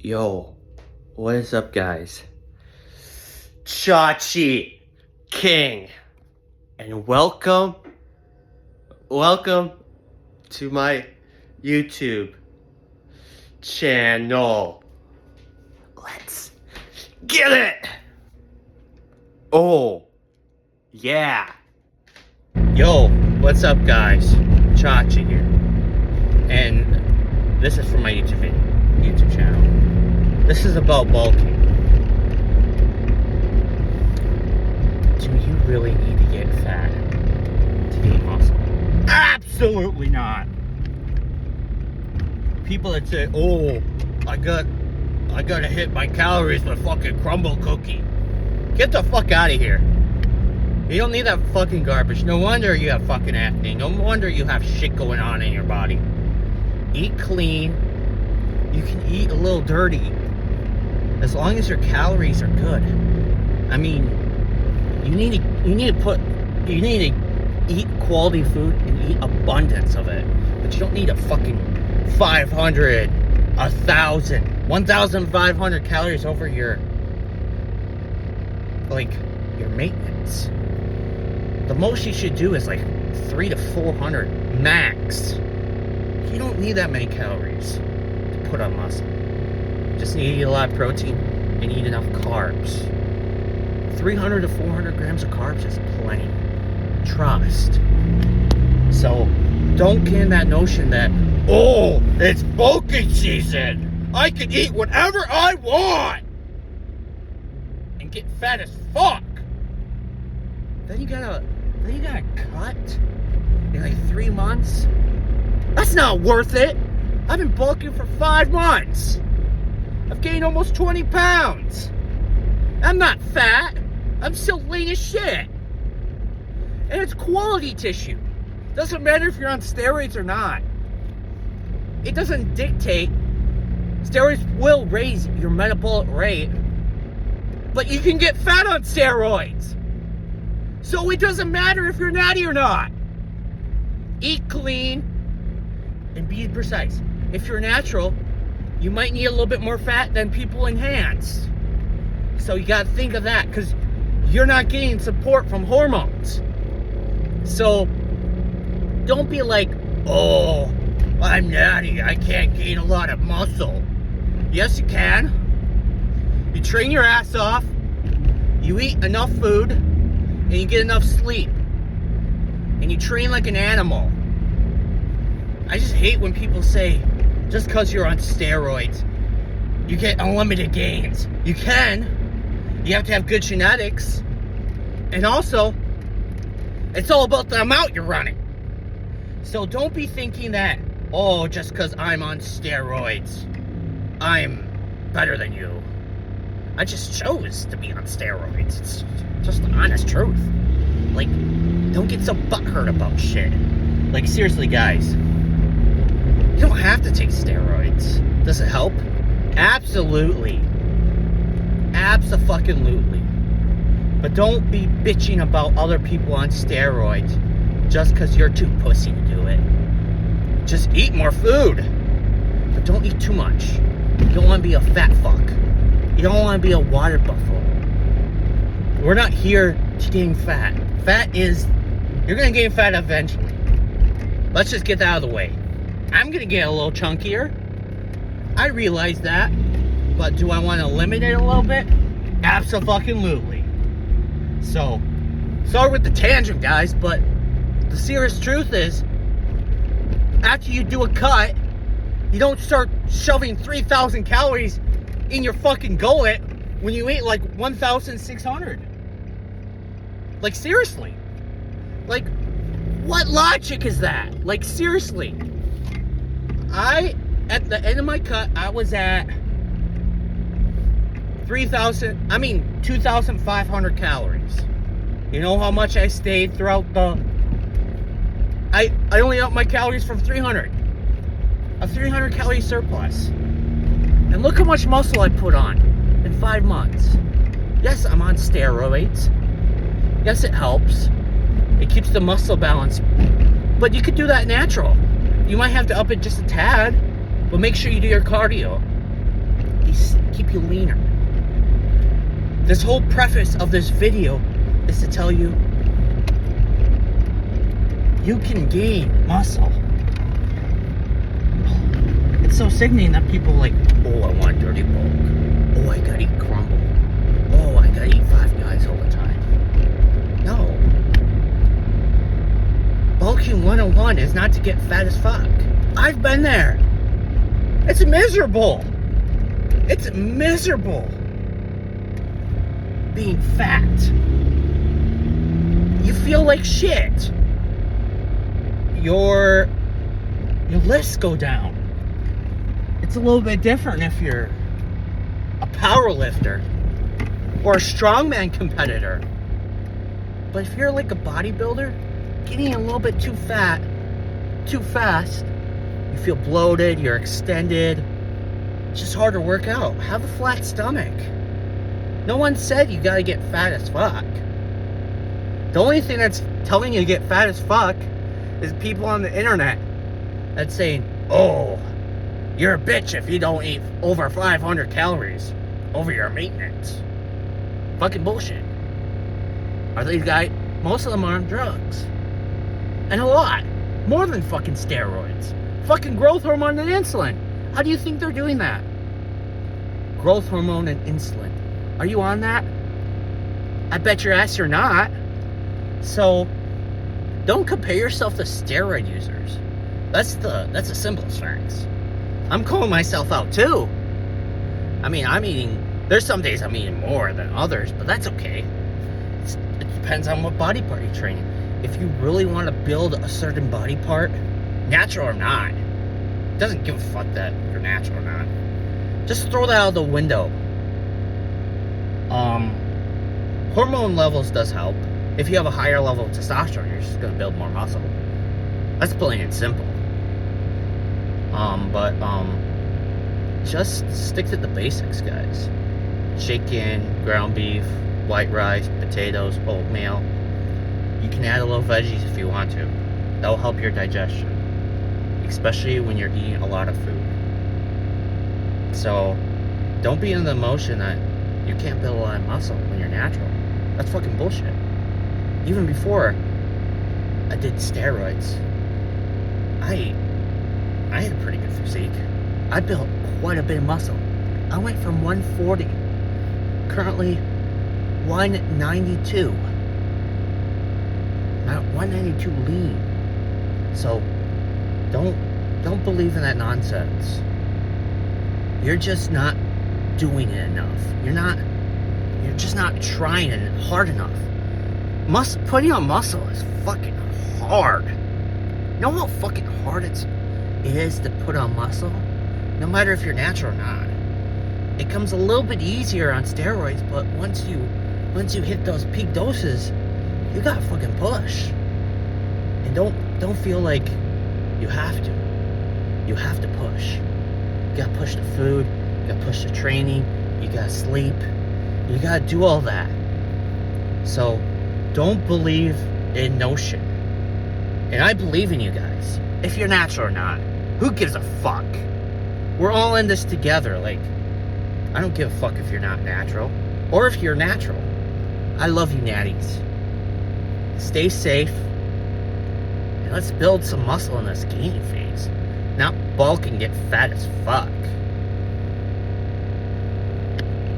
Yo, what is up, guys? Chachi King, and welcome to my YouTube channel. Let's get it! Oh, yeah. Yo, what's up, guys? Chachi here, and this is for my YouTube channel. This is about bulking. Do you really need to get fat to gain muscle? Absolutely not. People that say, "Oh, I gotta hit my calories with a fucking crumble cookie." Get the fuck out of here. You don't need that fucking garbage. No wonder you have fucking acne. No wonder you have shit going on in your body. Eat clean. You can eat a little dirty, as long as your calories are good. I mean, you need to eat quality food and eat abundance of it. But you don't need a fucking 500, 1,000, 1,500 calories over your maintenance. The most you should do is like 300 to 400 max. You don't need that many calories to put on muscle. Just need to eat a lot of protein and eat enough carbs. 300 to 400 grams of carbs is plenty. Trust. So don't get in that notion that, oh, it's bulking season. I can eat whatever I want and get fat as fuck. Then you gotta cut in like 3 months. That's not worth it. I've been bulking for 5 months. I've gained almost 20 pounds. I'm not fat. I'm still lean as shit. And it's quality tissue. Doesn't matter if you're on steroids or not. It doesn't dictate. Steroids will raise your metabolic rate, but you can get fat on steroids. So it doesn't matter if you're natty or not. Eat clean and be precise. If you're natural, you might need a little bit more fat than people enhanced. So you gotta think of that, because you're not getting support from hormones. So don't be like, oh, I'm natty, I can't gain a lot of muscle. Yes, you can. You train your ass off, you eat enough food, and you get enough sleep. And you train like an animal. I just hate when people say, just because you're on steroids, you get unlimited gains. You can. You have to have good genetics. And also, it's all about the amount you're running. So don't be thinking that, oh, just because I'm on steroids, I'm better than you. I just chose to be on steroids. It's just the honest truth. Like, don't get so butthurt about shit. Like, seriously, guys. You don't have to take steroids. Does it help? Absolutely. Abso-fucking-lutely. But don't be bitching about other people on steroids just because you're too pussy to do it. Just eat more food. But don't eat too much. You don't want to be a fat fuck. You don't want to be a water buffalo. We're not here to gain fat. You're going to gain fat eventually. Let's just get that out of the way. I'm going to get a little chunkier. I realize that. But do I want to eliminate it a little bit? Absolutely. So, sorry with the tangent, guys, but the serious truth is, after you do a cut, you don't start shoving 3,000 calories in your fucking gullet when you eat like 1,600. Like, seriously. Like, what logic is that? Like, seriously. At the end of my cut, I was at 2,500 calories. You know how much I stayed throughout the... I only upped my calories from 300. A 300 calorie surplus. And look how much muscle I put on in 5 months. Yes, I'm on steroids. Yes, it helps. It keeps the muscle balance. But you could do that natural. You might have to up it just a tad, but make sure you do your cardio. Be help you leaner. This whole preface of this video is to tell you you can gain muscle. It's so sickening that people like, oh, I want dirty bulk. Oh, I gotta eat crumble. Oh, I gotta eat Five Guys all the time. No. Bulking 101 is not to get fat as fuck. I've been there. It's miserable. It's miserable being fat. You feel like shit. Your lifts go down. It's a little bit different if you're a power lifter or a strongman competitor. But if you're like a bodybuilder, getting a little bit too fat, too fast, you feel bloated, you're extended, it's just hard to work out. Have a flat stomach. No one said you gotta get fat as fuck. The only thing that's telling you to get fat as fuck is people on the internet that's saying, oh, you're a bitch if you don't eat over 500 calories over your maintenance. Fucking bullshit. Are these guys? Most of them are on drugs. And a lot. More than fucking steroids. Fucking growth hormone and insulin. How do you think they're doing that? Growth hormone and insulin. Are you on that? I bet your ass you're not. So, don't compare yourself to steroid users. That's the simplest facts. I'm calling myself out too. I mean, there's some days I'm eating more than others, but that's okay. It depends on what body part you're training. If you really want to build a certain body part, natural or not, it doesn't give a fuck that you're natural or not. Just throw that out the window. Hormone levels does help. If you have a higher level of testosterone, you're just going to build more muscle. That's plain and simple. Just stick to the basics, guys. Chicken, ground beef, white rice, potatoes, oatmeal. You can add a little veggies if you want to. That'll help your digestion, especially when you're eating a lot of food. So, don't be in the emotion that you can't build a lot of muscle when you're natural. That's fucking bullshit. Even before I did steroids, I had a pretty good physique. I built quite a bit of muscle. I went from 140, currently 192. Not 192 lean. So don't believe in that nonsense. You're just not doing it enough. You're just not trying it hard enough. Putting on muscle is fucking hard. You know how fucking hard it is to put on muscle? No matter if you're natural or not. It comes a little bit easier on steroids, but once you hit those peak doses, you gotta fucking push. And don't feel like you have to. You have to push. You gotta push the food, you gotta push the training, you gotta sleep, you gotta do all that. So don't believe in no shit. And I believe in you guys. If you're natural or not, who gives a fuck? We're all in this together. Like, I don't give a fuck if you're not natural. Or if you're natural. I love you, natties. Stay safe. And let's build some muscle in this gaining phase. Not bulk and get fat as fuck.